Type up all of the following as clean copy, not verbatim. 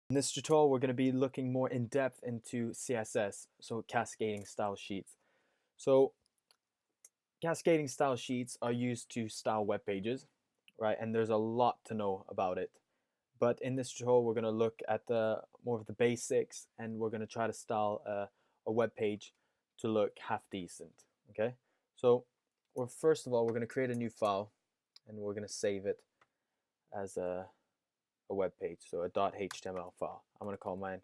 In this tutorial, we're going to be looking more in depth into CSS, so cascading style sheets. So cascading style sheets are used to style web pages, right? And there's a lot to know about it. But in this tutorial, we're going to look at more of the basics, and we're going to try to style a web page to look half decent. Okay, so first of all, we're going to create a new file, and we're going to save it as a web page, so a .html file. I'm going to call mine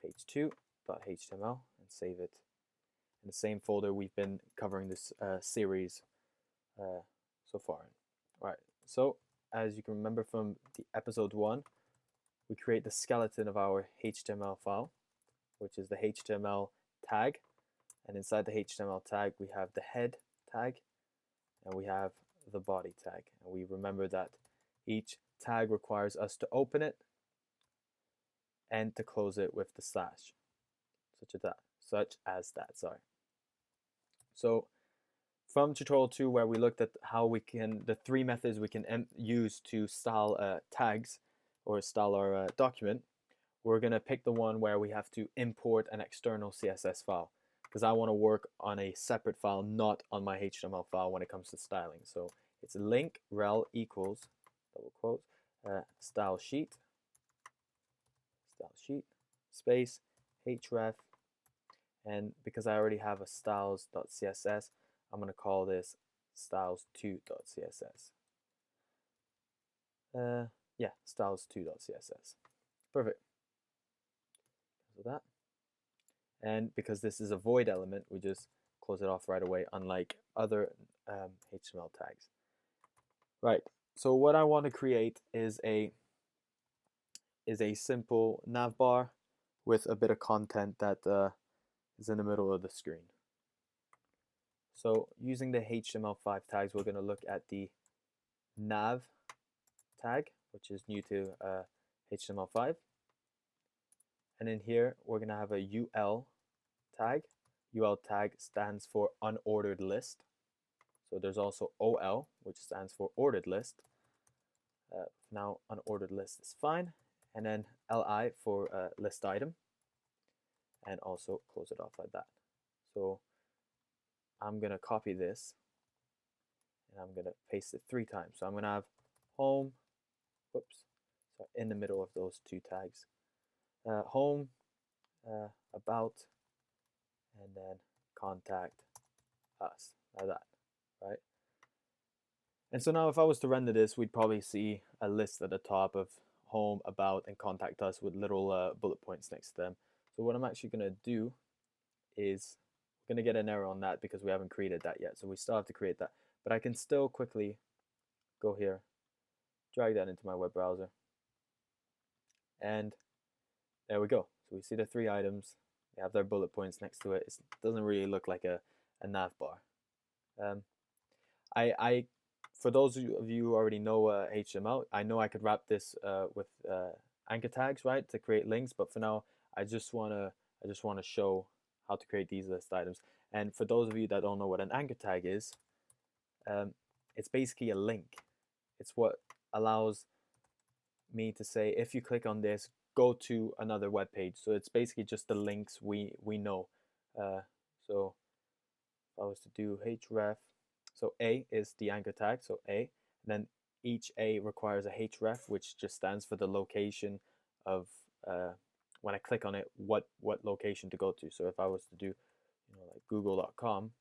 page2.html and save it in the same folder we've been covering this series so far. All right, so as you can remember from the episode 1, we create the skeleton of our HTML file, which is the HTML tag, and inside the HTML tag we have the head tag and we have the body tag, and we remember that each tag requires us to open it and to close it with the slash, such as that. So from tutorial 2, where we looked at how we can, the 3 methods we can use to style tags or style our document, we're going to pick the one where we have to import an external CSS file, because I want to work on a separate file, not on my HTML file when it comes to styling. So it's link rel equals double quotes style sheet space href, and because I already have a styles.css, I'm going to call this styles2.css. Yeah, styles2.css. Perfect. So that, and because this is a void element, we just close it off right away, unlike other HTML tags. Right. So what I want to create is a simple navbar with a bit of content that is in the middle of the screen. So using the HTML5 tags, we're going to look at the nav tag, which is new to HTML5. And in here, we're going to have a UL tag. UL tag stands for unordered list. So there's also OL, which stands for ordered list. Now unordered list is fine. And then LI for list item. And also close it off like that. So I'm going to copy this and I'm going to paste it 3 times. So I'm going to have home, whoops, so in the middle of those 2 tags. Home, about, and then contact us, like that, right? And so now if I was to render this, we'd probably see a list at the top of home, about, and contact us with little bullet points next to them. So what I'm actually going to do is going to get an error on that because we haven't created that yet. So we still have to create that. But I can still quickly go here, drag that into my web browser, and there we go. So we see the 3 items. They have their bullet points next to it. It doesn't really look like a nav bar. For those of you who already know HTML, I know I could wrap this with anchor tags, right, to create links. But for now, I just wanna show how to create these list items. And for those of you that don't know what an anchor tag is, it's basically a link. It's what allows me to say, if you click on this, go to another web page. So it's basically just the links we know. So if I was to do href, so A is the anchor tag, so A, and then each A requires a href, which just stands for the location of when I click on it, what location to go to. So if I was to do, like google.com,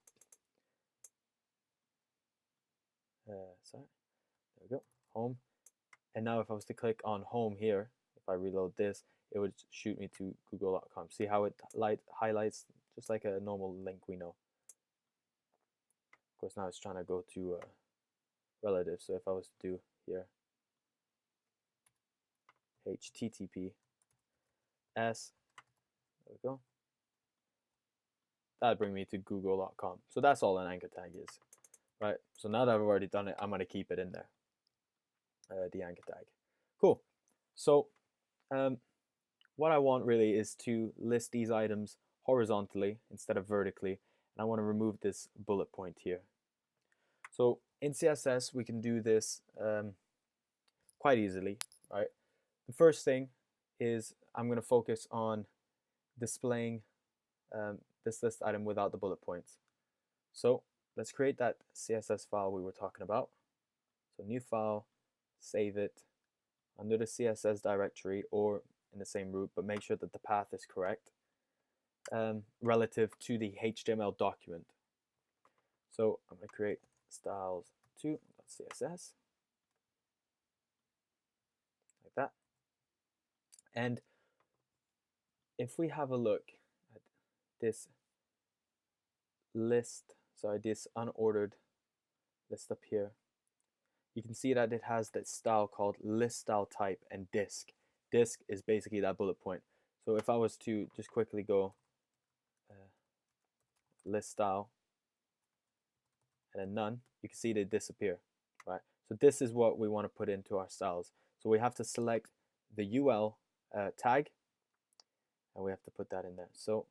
sorry, there we go, home. And now if I was to click on home here, if I reload this, it would shoot me to google.com. See how it highlights just like a normal link we know. Of course, now it's trying to go to relative. So if I was to do here, HTTPS, there we go, that'd bring me to google.com. So that's all an anchor tag is, right? So now that I've already done it, I'm going to keep it in there, the anchor tag. Cool. So what I want really is to list these items horizontally instead of vertically, and I want to remove this bullet point here. So in CSS, we can do this quite easily, right? The first thing is I'm going to focus on displaying this list item without the bullet points. So let's create that CSS file we were talking about. So new file, save it under the CSS directory or in the same root, but make sure that the path is correct relative to the HTML document. So I'm going to create styles2.css like that. And if we have a look at this list, sorry, this unordered list up here, you can see that it has that style called list style type and disk. Disk is basically that bullet point. So if I was to just quickly go list style and then none, you can see they disappear, right? So this is what we want to put into our styles. So we have to select the UL tag, and we have to put that in there. So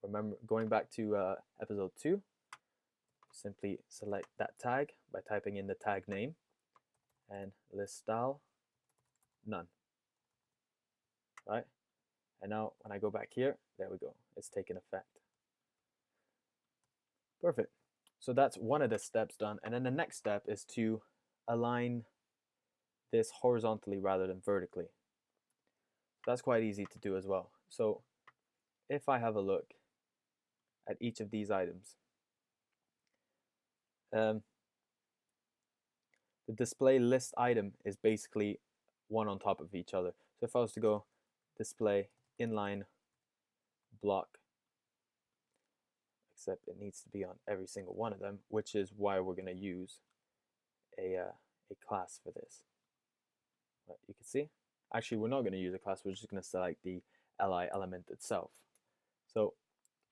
remember, going back to episode 2, simply select that tag by typing in the tag name and list style none, right? And now when I go back here, there we go, it's taken effect. Perfect. So that's one of the steps done. And then the next step is to align this horizontally rather than vertically. That's quite easy to do as well. So if I have a look at each of these items, the display list item is basically one on top of each other. So if I was to go display inline block, except it needs to be on every single one of them, which is why we're going to use a class for this. Right, you can see. Actually, we're not going to use a class. We're just going to select the li element itself. So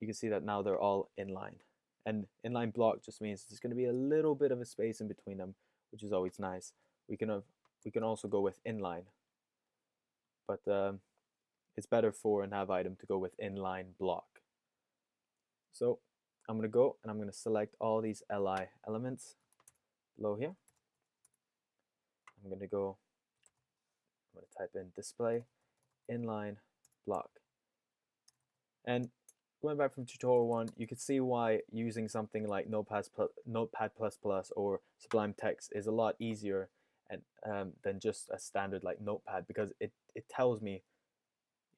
you can see that now they're all inline. And inline block just means there's going to be a little bit of a space in between them, which is always nice. We can also go with inline, but it's better for a nav item to go with inline block. So I'm going to go and I'm going to select all these li elements below here. I'm going to type in display inline block. And going back from tutorial 1, you could see why using something like Notepad++ or Sublime Text is a lot easier and than just a standard like Notepad, because it tells me,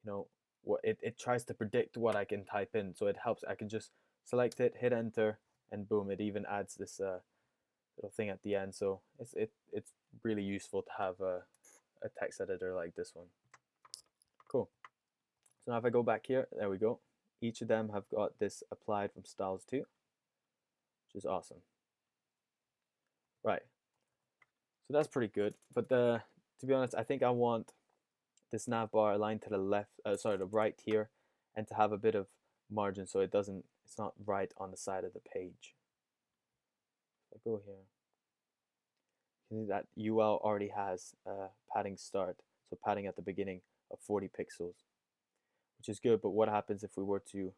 you know, what it tries to predict what I can type in. So it helps. I can just select it, hit enter, and boom, it even adds this little thing at the end. So it's really useful to have a text editor like this one. Cool. So now if I go back here, there we go. Each of them have got this applied from styles 2, which is awesome. Right. So that's pretty good. But to be honest, I think I want this nav bar aligned to the left, the right here, and to have a bit of margin so it's not right on the side of the page. So I go here. You can see that UL already has padding start, so padding at the beginning of 40 pixels, which is good. But what happens if we were to, you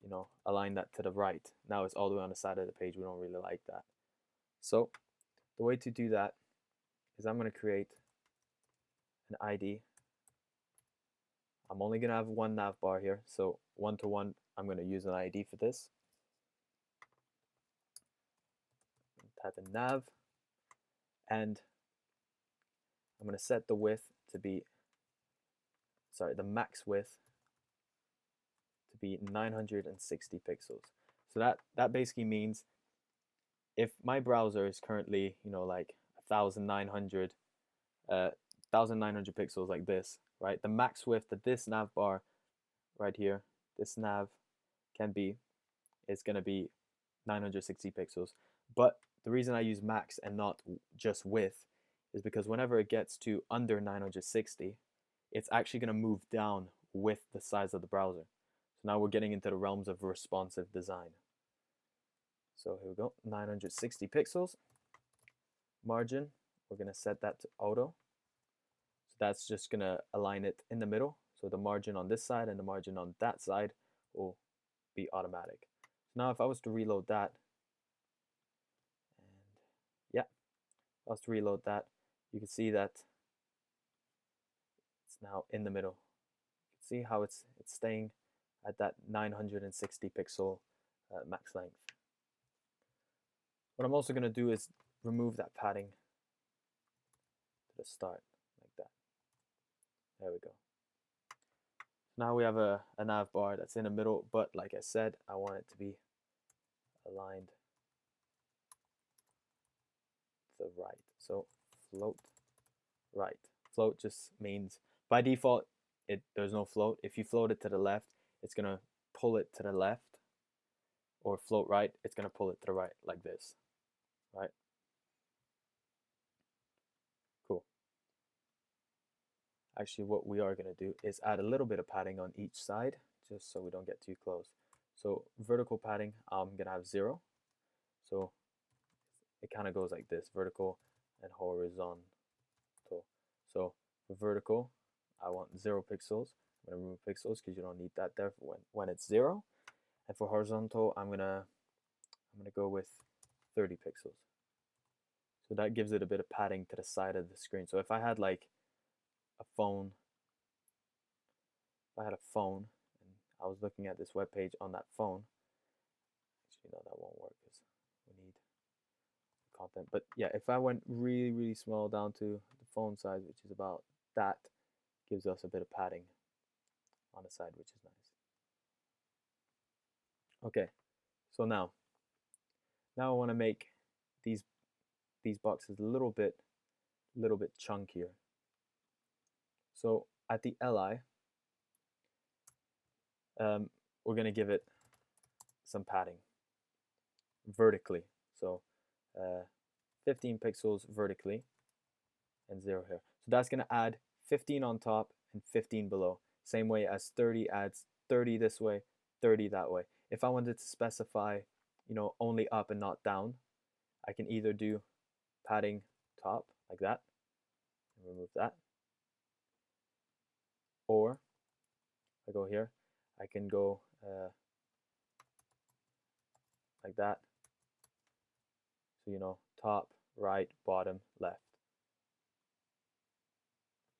know, align that to the right? Now it's all the way on the side of the page. We don't really like that. So the way to do that is I'm going to create an ID. I'm only going to have one nav bar here, so one-to-one, I'm going to use an ID for this. Type in nav, and I'm going to set the width to be, the max width to be 960 pixels. So that basically means if my browser is currently, you know, like 1,900 pixels like this, right? The max width that this nav bar right here, this nav can be, is going to be 960 pixels. But the reason I use max and not just width is because whenever it gets to under 960, it's actually going to move down with the size of the browser. So now we're getting into the realms of responsive design. So here we go, 960 pixels. Margin, we're going to set that to auto. So that's just going to align it in the middle. So the margin on this side and the margin on that side will be automatic. So now if I was to reload that, and yeah, if I was to reload that, you can see that It's now in the middle. See how it's staying at that 960 pixel max length. What I'm also going to do is remove that padding to the start, like that. There we go. Now we have a nav bar that's in the middle, but like I said, I want it to be aligned to the right. So float right. Float just means, by default, there's no float. If you float it to the left, it's going to pull it to the left, or float right, it's going to pull it to the right, like this, right? Cool. Actually, what we are going to do is add a little bit of padding on each side, just so we don't get too close. So vertical padding, I'm going to have 0. So it kind of goes like this, vertical and horizontal. So for vertical, I want 0 pixels. I'm going to remove pixels because you don't need that there when it's 0. And for horizontal, I'm gonna go with 30 pixels. So that gives it a bit of padding to the side of the screen. So if I had like a phone, and I was looking at this web page on that phone, actually no, that won't work because we need content. But yeah, if I went really, really small down to the phone size, which is about that, gives us a bit of padding on the side, which is nice. Okay, so now I want to make these boxes a little bit chunkier. So at the li, we're going to give it some padding vertically. So 15 pixels vertically and 0 here. So that's going to add 15 on top and 15 below. Same way as 30 adds 30 this way, 30 that way. If I wanted to specify, only up and not down, I can either do padding top like that and remove that, or I go here, I can go like that. So, top, right, bottom, left.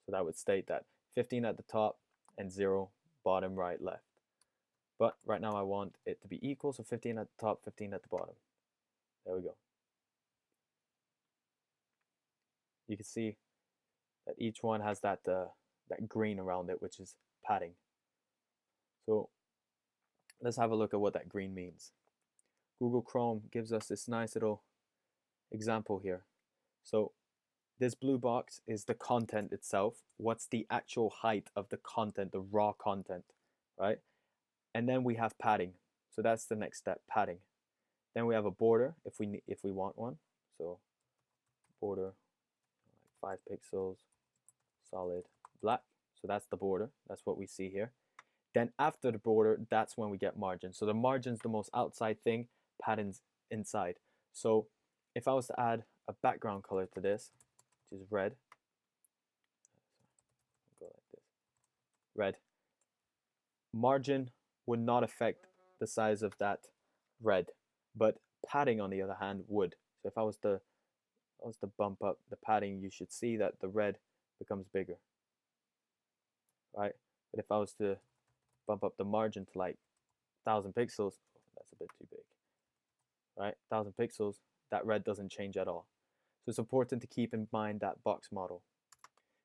So that would state that 15 at the top and 0 bottom, right, left. But right now I want it to be equal, so 15 at the top, 15 at the bottom. There we go. You can see that each one has that green around it, which is padding. So let's have a look at what that green means. Google Chrome gives us this nice little example here. So this blue box is the content itself. What's the actual height of the content, the raw content, right? And then we have padding. So that's the next step, padding. Then we have a border if we want one. So border, like 5 pixels, solid black. So that's the border. That's what we see here. Then after the border, that's when we get margin. So the margin's the most outside thing, padding's inside. So if I was to add a background color to this, which is red, go like this, red, margin would not affect the size of that red, but padding on the other hand would. So if I was to bump up the padding, you should see that the red becomes bigger, right? But if I was to bump up the margin to like 1,000 pixels, that's a bit too big, right? 1,000 pixels, that red doesn't change at all. So it's important to keep in mind that box model,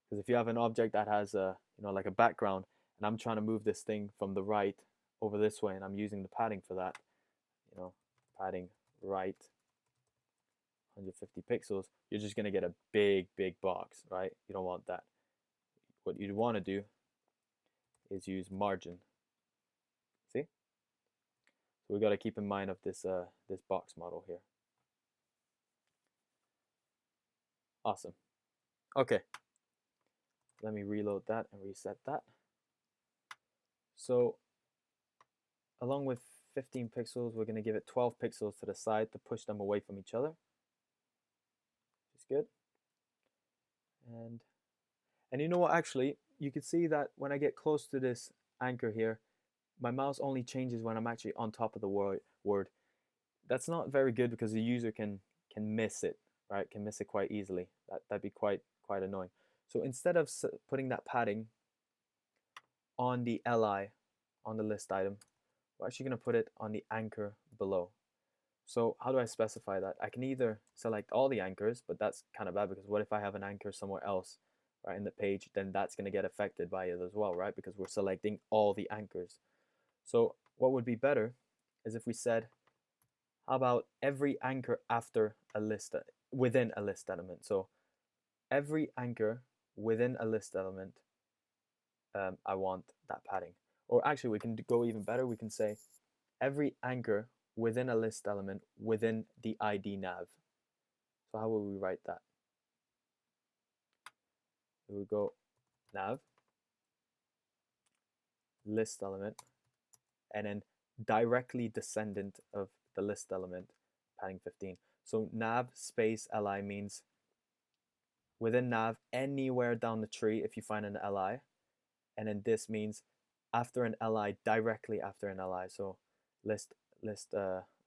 because if you have an object that has like a background, and I'm trying to move this thing from the right over this way, and I'm using the padding for that, padding right 150 pixels, you're just going to get a big box, right? You don't want that. What you'd want to do is use margin. See? So we got to keep in mind of this this box model here. Awesome. Okay. Let me reload that and reset that. So along with 15 pixels, we're going to give it 12 pixels to the side to push them away from each other, which is good. And you know what, actually, you can see that when I get close to this anchor here, my mouse only changes when I'm actually on top of the word. That's not very good because the user can miss it, right? Can miss it quite easily. That'd be quite annoying. So instead of putting that padding on the li, on the list item, we're actually going to put it on the anchor below. So how do I specify that? I can either select all the anchors, but that's kind of bad because what if I have an anchor somewhere else, right, in the page? Then that's going to get affected by it as well, right? Because we're selecting all the anchors. So what would be better is if we said, how about every anchor after a list, within a list element? So every anchor within a list element, I want that padding. Or actually, we can go even better. We can say every anchor within a list element within the ID nav. So how will we write that? We would go nav, list element, and then directly descendant of the list element, padding 15. So nav space li means within nav anywhere down the tree if you find an li, and then this means after an li, directly after an li. So list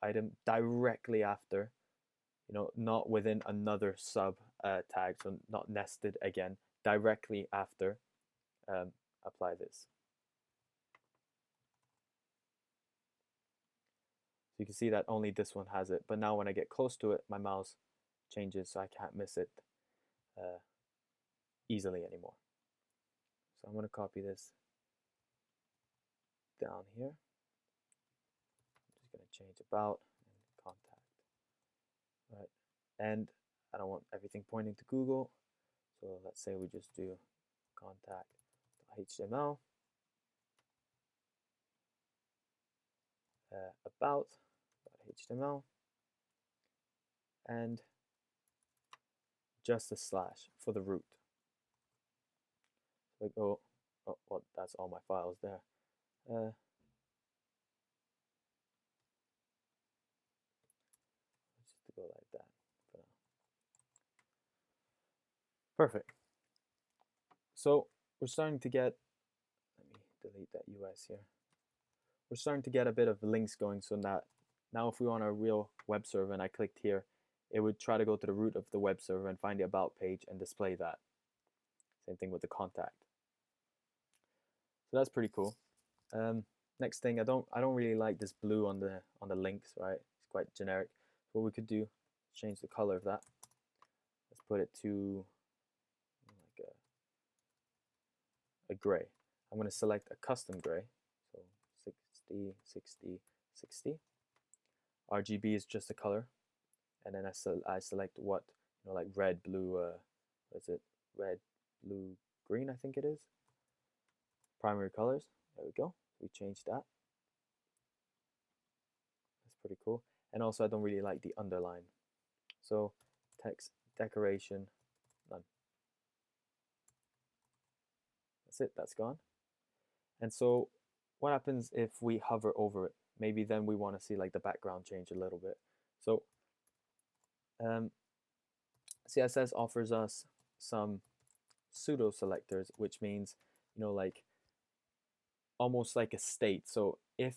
item directly after, not within another sub tag, so not nested again, directly after, apply this. So you can see that only this one has it, but now when I get close to it, my mouse changes so I can't miss it easily anymore. So I'm going to copy this down here. I'm just going to change about and contact. Right, and I don't want everything pointing to Google, so let's say we just do contact.html, about.html, and just a slash for the root. So I go, oh, well, that's all my files there. Just to go like that for now. Perfect. So we're starting to get, let me delete that US here. We're starting to get a bit of links going, so that now if we want a real web server and I clicked here, it would try to go to the root of the web server and find the about page and display that. Same thing with the contact. So that's pretty cool. Next thing, I don't really like this blue on the links, right? It's quite generic. What we could do, change the color of that. Let's put it to like a gray. I'm going to select a custom gray. So 60, 60, 60. RGB is just a color, and then I select what, like red, blue. What is it? Red, blue, green. I think it is. Primary colors. There we go. We changed that. That's pretty cool. And also, I don't really like the underline. So text decoration, none. That's it. That's gone. And so what happens if we hover over it? Maybe then we want to see like the background change a little bit. So CSS offers us some pseudo selectors, which means, like almost like a state. So if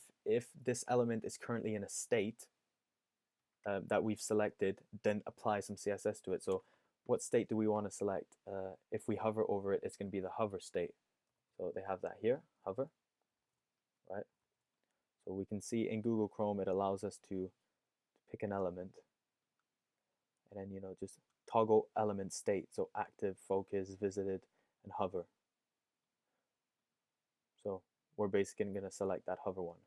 this element is currently in a state that we've selected, then apply some CSS to it. So what state do we want to select? If we hover over it, it's going to be the hover state. So they have that here, hover, right? So we can see in Google Chrome, it allows us to pick an element and then, just toggle element state. So active, focus, visited, and hover. So we're basically going to select that hover one.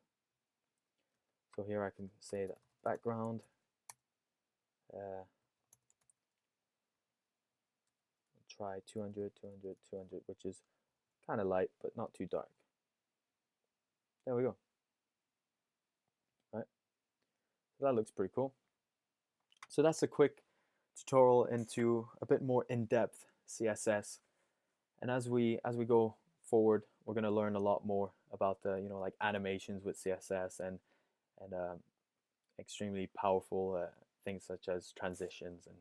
So here I can say that background, try 200, 200, 200, which is kind of light, but not too dark. There we go. Right. So that looks pretty cool. So that's a quick tutorial into a bit more in-depth CSS. And as we go forward, we're going to learn a lot more about the like animations with CSS and extremely powerful things such as transitions and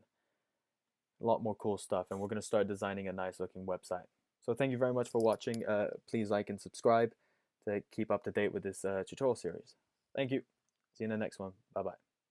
a lot more cool stuff. And we're going to start designing a nice looking website. So thank you very much for watching. Please like and subscribe to keep up to date with this tutorial series. Thank you. See you in the next one. Bye bye.